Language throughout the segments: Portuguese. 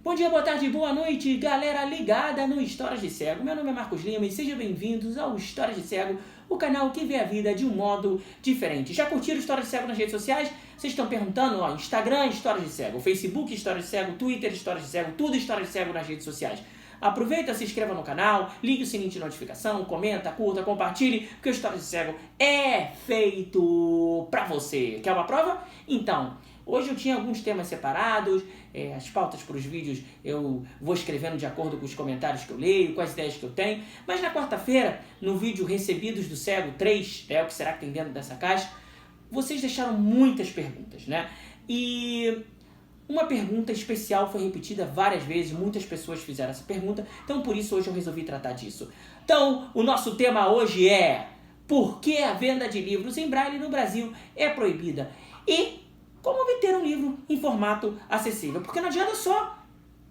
Bom dia, boa tarde, boa noite, galera ligada no Histórias de Cego. Meu nome é Marcos Lima e sejam bem-vindos ao Histórias de Cego, o canal que vê a vida de um modo diferente. Já curtiram Histórias de Cego nas redes sociais? Vocês estão perguntando, ó, Instagram, Histórias de Cego, Facebook, Histórias de Cego, Twitter, Histórias de Cego, tudo Histórias de Cego nas redes sociais. Aproveita, se inscreva no canal, ligue o sininho de notificação, comenta, curta, compartilhe, porque o Histórias de Cego é feito pra você. Quer uma prova? Então, hoje eu tinha alguns temas separados, as pautas para os vídeos eu vou escrevendo de acordo com os comentários que eu leio, com as ideias que eu tenho, mas na quarta-feira, no vídeo Recebidos do Cego 3, o que será que tem dentro dessa caixa, vocês deixaram muitas perguntas, né? E uma pergunta especial foi repetida várias vezes, muitas pessoas fizeram essa pergunta, então por isso hoje eu resolvi tratar disso. Então, o nosso tema hoje é: por que a venda de livros em braille no Brasil é proibida? E como obter um livro em formato acessível? Porque não adianta só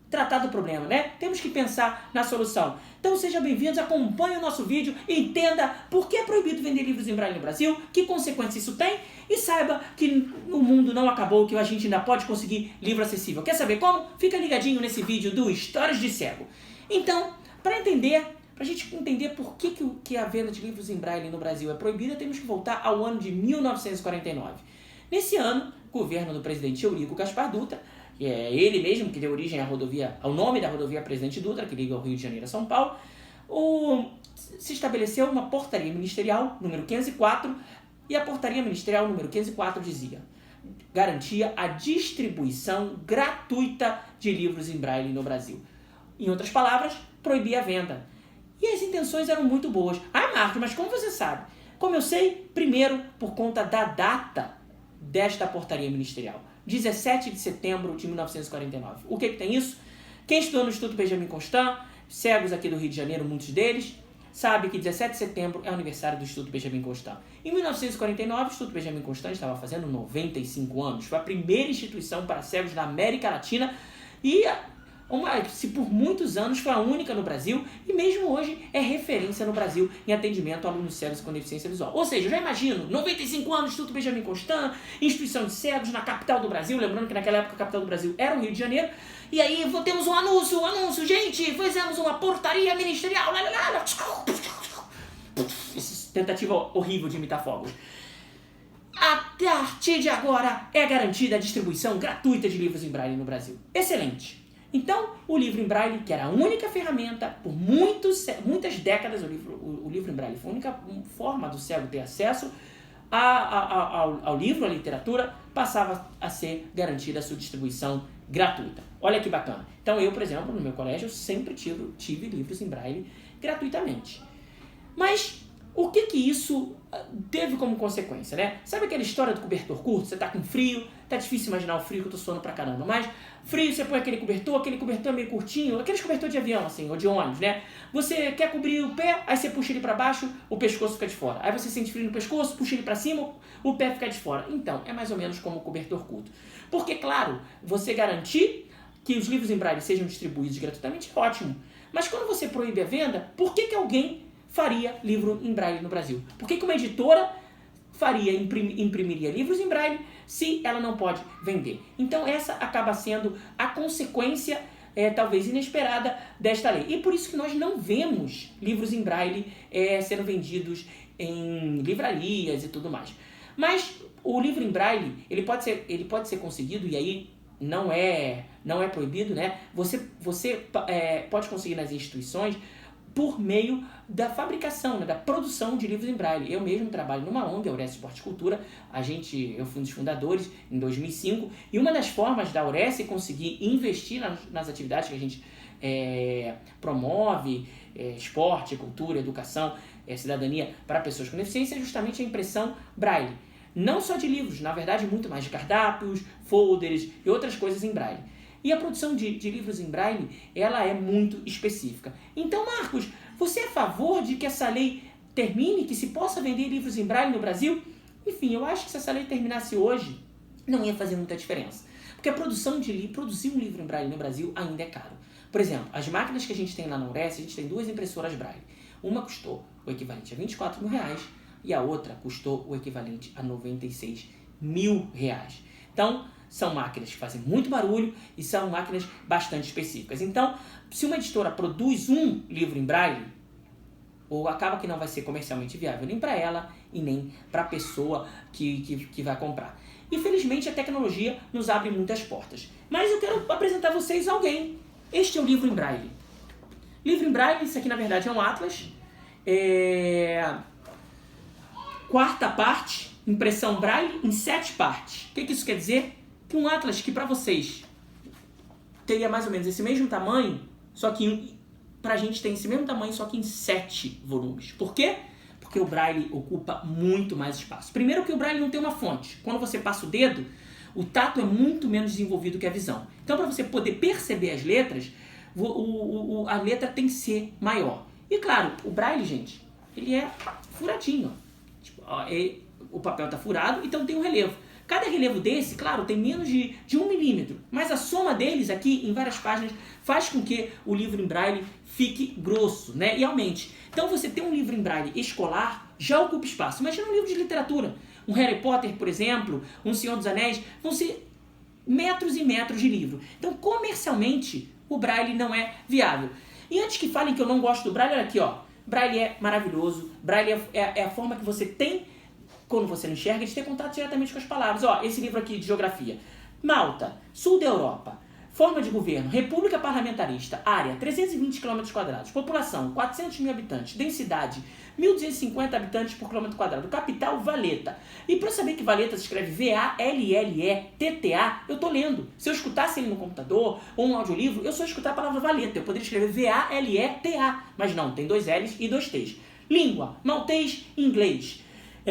tratar do problema, né? Temos que pensar na solução. Então sejam bem-vindos, acompanhe o nosso vídeo, entenda por que é proibido vender livros em braille no Brasil, que consequências isso tem, e saiba que o mundo não acabou, que a gente ainda pode conseguir livro acessível. Quer saber como? Fica ligadinho nesse vídeo do Histórias de Cego. Então, para a gente entender por que a venda de livros em braille no Brasil é proibida, temos que voltar ao ano de 1949. Nesse ano, o governo do presidente Eurico Gaspar Dutra, que é ele mesmo que deu origem ao nome da rodovia Presidente Dutra, que liga o Rio de Janeiro a São Paulo, se estabeleceu uma portaria ministerial número 504, e a portaria ministerial número 504 dizia: garantia a distribuição gratuita de livros em braille no Brasil. Em outras palavras, proibia a venda. E as intenções eram muito boas. Ah, Marcos, mas como você sabe? Como eu sei? Primeiro, por conta da data desta portaria ministerial, 17 de setembro de 1949. O que tem isso? Quem estudou no Instituto Benjamin Constant, cegos aqui do Rio de Janeiro, muitos deles, sabe que 17 de setembro é o aniversário do Instituto Benjamin Constant. Em 1949, o Instituto Benjamin Constant estava fazendo 95 anos. Foi a primeira instituição para cegos da América Latina e, se por muitos anos, foi a única no Brasil e mesmo hoje é referência no Brasil em atendimento a alunos cegos com deficiência visual. Ou seja, eu já imagino, 95 anos, Instituto Benjamin Constant, instituição de cegos na capital do Brasil, lembrando que naquela época a capital do Brasil era o Rio de Janeiro, e aí temos um anúncio, gente, fizemos uma portaria ministerial, essa tentativa horrível de imitar fogos. A partir de agora é garantida a distribuição gratuita de livros em braille no Brasil. Excelente! Então, o livro em braille, que era a única ferramenta, por muitas décadas, o livro em braille foi a única forma do cego ter acesso ao livro, à literatura, passava a ser garantida a sua distribuição gratuita. Olha que bacana. Então, eu, por exemplo, no meu colégio, eu sempre tive livros em braille gratuitamente. Mas o que isso teve como consequência, né? Sabe aquela história do cobertor curto? Você tá com frio, tá difícil imaginar o frio, que eu tô suando pra caramba, mas frio, você põe aquele cobertor é meio curtinho, aqueles cobertor de avião, assim, ou de ônibus, né? Você quer cobrir o pé, aí você puxa ele pra baixo, o pescoço fica de fora. Aí você sente frio no pescoço, puxa ele pra cima, o pé fica de fora. Então, é mais ou menos como o cobertor curto. Porque, claro, você garantir que os livros em braille sejam distribuídos gratuitamente é ótimo. Mas quando você proíbe a venda, por que alguém faria livro em braille no Brasil? Por que uma editora imprimiria livros em braille se ela não pode vender? Então essa acaba sendo a consequência, talvez inesperada, desta lei. E por isso que nós não vemos livros em braille sendo vendidos em livrarias e tudo mais. Mas o livro em braille, ele pode ser conseguido, e aí não é proibido, né? Você pode conseguir nas instituições por meio da fabricação, né, da produção de livros em braille. Eu mesmo trabalho numa ONG, a Aurece Esporte e Cultura. Eu fui um dos fundadores em 2005, e uma das formas da Aurece conseguir investir nas atividades que a gente promove, esporte, cultura, educação, cidadania para pessoas com deficiência, é justamente a impressão braille. Não só de livros, na verdade muito mais de cardápios, folders e outras coisas em braille. E a produção de livros em braille, ela é muito específica. Então, Marcos, você é a favor de que essa lei termine, que se possa vender livros em braille no Brasil? Enfim, eu acho que se essa lei terminasse hoje, não ia fazer muita diferença. Porque produzir um livro em braille no Brasil ainda é caro. Por exemplo, as máquinas que a gente tem lá na Aurece, a gente tem 2 impressoras braille. Uma custou o equivalente a R$24 mil e a outra custou o equivalente a R$96 mil. Então, são máquinas que fazem muito barulho e são máquinas bastante específicas. Então, se uma editora produz um livro em braille, ou acaba que não vai ser comercialmente viável nem para ela e nem para a pessoa que vai comprar. Infelizmente, a tecnologia nos abre muitas portas. Mas eu quero apresentar a vocês alguém. Este é o livro em braille. Livro em braille, isso aqui na verdade é um atlas. Quarta parte, impressão braille em 7 partes. O que isso quer dizer? Que um atlas que para vocês teria mais ou menos esse mesmo tamanho, só que pra gente tem esse mesmo tamanho, só que em 7 volumes. Por quê? Porque o braille ocupa muito mais espaço. Primeiro que o braille não tem uma fonte. Quando você passa o dedo, o tato é muito menos desenvolvido que a visão. Então, para você poder perceber as letras, a letra tem que ser maior. E claro, o braille, gente, ele é furadinho. Tipo, o papel tá furado, então tem um relevo. Cada relevo desse, claro, tem menos de 1 milímetro, mas a soma deles aqui, em várias páginas, faz com que o livro em braille fique grosso, né, e aumente. Então, você ter um livro em braille escolar já ocupa espaço. Imagina um livro de literatura. Um Harry Potter, por exemplo, um Senhor dos Anéis, vão ser metros e metros de livro. Então, comercialmente, o braille não é viável. E antes que falem que eu não gosto do braille, olha aqui, ó. Braille é maravilhoso. Braille é a forma que você tem, quando você não enxerga, de ter contato diretamente com as palavras. Ó, esse livro aqui de geografia. Malta, sul da Europa. Forma de governo, república parlamentarista, área 320 km², população 400 mil habitantes, densidade 1.250 habitantes por quilômetro quadrado, capital Valletta. E para eu saber que Valletta se escreve V-A-L-L-E-T-T-A, eu tô lendo. Se eu escutasse ele no computador ou um audiolivro, eu só escutar a palavra Valletta. Eu poderia escrever V-A-L-E-T-A, mas não, tem 2 L's e 2 T's. Língua, maltês, inglês.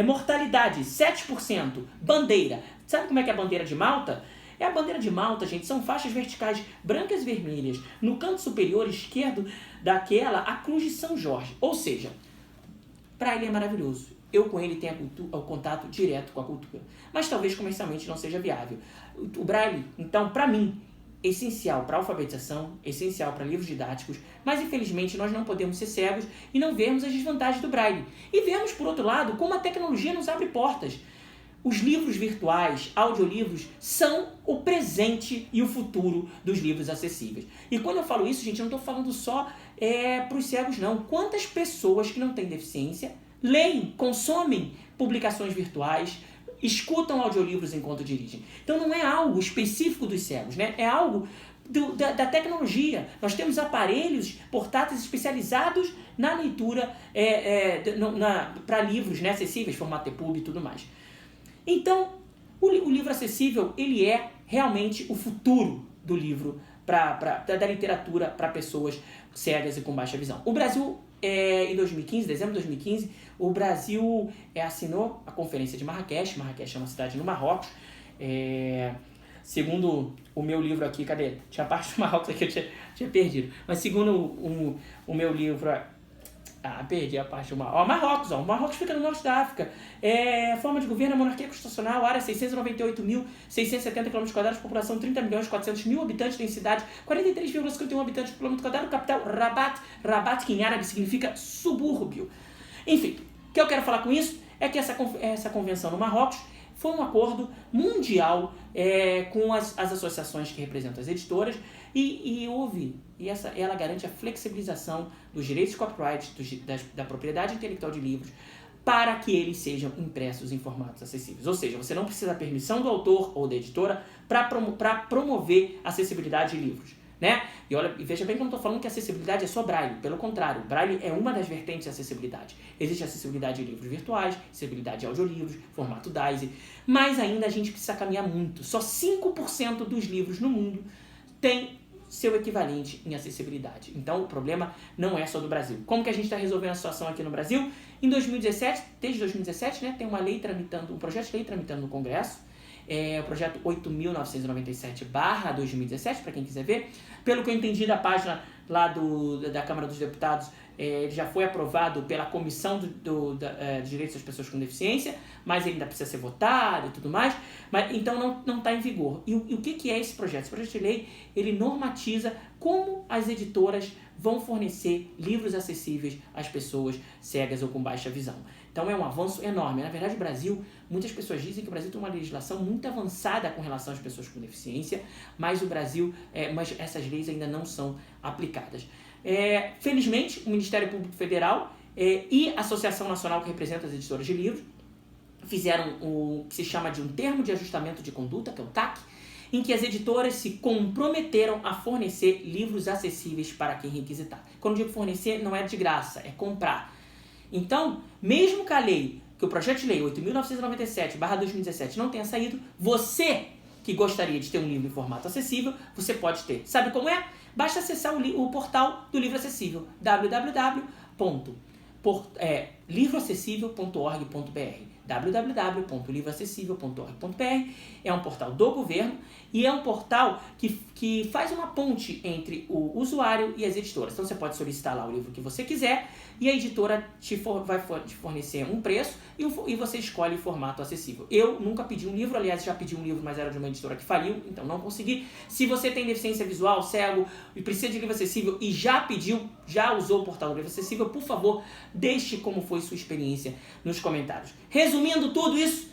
Mortalidade, 7%. Bandeira. Sabe como é que é a bandeira de Malta? A bandeira de Malta, gente, são faixas verticais brancas e vermelhas. No canto superior esquerdo daquela, a cruz de São Jorge. Ou seja, para ele é maravilhoso. Eu com ele tenho o contato direto com a cultura. Mas talvez comercialmente não seja viável. O braille, então, para mim, é essencial para alfabetização, essencial para livros didáticos, mas infelizmente nós não podemos ser cegos e não vermos as desvantagens do braille. E vemos, por outro lado, como a tecnologia nos abre portas. Os livros virtuais, audiolivros, são o presente e o futuro dos livros acessíveis. E quando eu falo isso, gente, eu não estou falando só para os cegos, não. Quantas pessoas que não têm deficiência leem, consomem publicações virtuais, escutam audiolivros enquanto dirigem? Então não é algo específico dos cegos, né? É algo da tecnologia. Nós temos aparelhos portáteis especializados na leitura para livros, né, acessíveis, formato EPUB e tudo mais. Então, o livro acessível, ele é realmente o futuro do livro, da literatura para pessoas cegas e com baixa visão. O Brasil, em 2015, dezembro de 2015, o Brasil assinou a Conferência de Marrakech. Marrakech é uma cidade no Marrocos. Segundo o meu livro aqui, cadê? Tinha a parte do Marrocos aqui, eu tinha perdido. Mas segundo o meu livro... perdi a parte do Marrocos. O Marrocos fica no norte da África. Forma de governo, monarquia constitucional, área 698.670 km², população 30.400.000 habitantes, densidade 43,51 habitantes por quilômetro quadrado, capital Rabat. Rabat, que em árabe significa subúrbio. Enfim, o que eu quero falar com isso é que essa convenção no Marrocos foi um acordo mundial com as associações que representam as editoras e ela garante a flexibilização dos direitos de copyright, da propriedade intelectual de livros, para que eles sejam impressos em formatos acessíveis. Ou seja, você não precisa da permissão do autor ou da editora para promover a acessibilidade de livros, né? E veja bem que eu não estou falando que a acessibilidade é só braille. Pelo contrário, braille é uma das vertentes de acessibilidade. Existe acessibilidade de livros virtuais, acessibilidade de audiolivros, formato DAISY, mas ainda a gente precisa caminhar muito. Só 5% dos livros no mundo tem seu equivalente em acessibilidade. Então, o problema não é só do Brasil. Como que a gente está resolvendo a situação aqui no Brasil? Em 2017, desde 2017, né, tem um projeto de lei tramitando no Congresso, o projeto 8.997/2017, para quem quiser ver. Pelo que eu entendi da página lá da Câmara dos Deputados, ele já foi aprovado pela Comissão de Direitos das Pessoas com Deficiência, mas ele ainda precisa ser votado e tudo mais, então não está em vigor. E o que é esse projeto? Esse projeto de lei, ele normatiza como as editoras vão fornecer livros acessíveis às pessoas cegas ou com baixa visão. Então é um avanço enorme. Na verdade, o Brasil, muitas pessoas dizem que o Brasil tem uma legislação muito avançada com relação às pessoas com deficiência, mas mas essas leis ainda não são aplicadas. Felizmente, o Ministério Público Federal e a Associação Nacional que representa as editoras de livros fizeram o que se chama de um termo de ajustamento de conduta, que é o TAC, em que as editoras se comprometeram a fornecer livros acessíveis para quem requisitar. Quando digo fornecer, não é de graça, é comprar. Então, mesmo que o projeto de lei 8.997/2017 não tenha saído, você que gostaria de ter um livro em formato acessível, você pode ter. Sabe como é? Basta acessar o portal do Livro Acessível, www.livroacessível.org.br www.livroacessível.org.br. É um portal do governo e é um portal que faz uma ponte entre o usuário e as editoras. Então você pode solicitar lá o livro que você quiser e a editora vai te fornecer um preço e você escolhe o formato acessível. Eu nunca pedi um livro, aliás já pedi um livro, mas era de uma editora que faliu, então não consegui. Se você tem deficiência visual, cego e precisa de livro acessível e já usou o portal do Livro Acessível, por favor, deixe como foi sua experiência nos comentários. Resumindo tudo isso,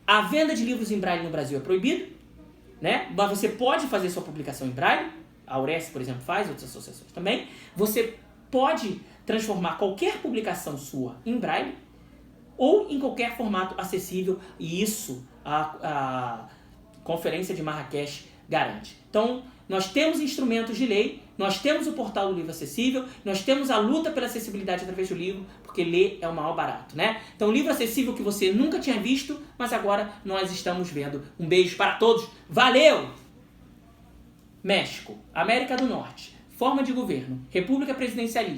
a venda de livros em braille no Brasil é proibida, né? Mas você pode fazer sua publicação em braille, a Auresc, por exemplo, faz, outras associações também. Você pode transformar qualquer publicação sua em braille ou em qualquer formato acessível, e isso a Conferência de Marrakech garante. Então, nós temos instrumentos de lei, nós temos o portal do Livro Acessível, nós temos a luta pela acessibilidade através do livro, porque ler é o maior barato, né? Então, livro acessível que você nunca tinha visto, mas agora nós estamos vendo. Um beijo para todos. Valeu! México, América do Norte, forma de governo, República Presidencialista.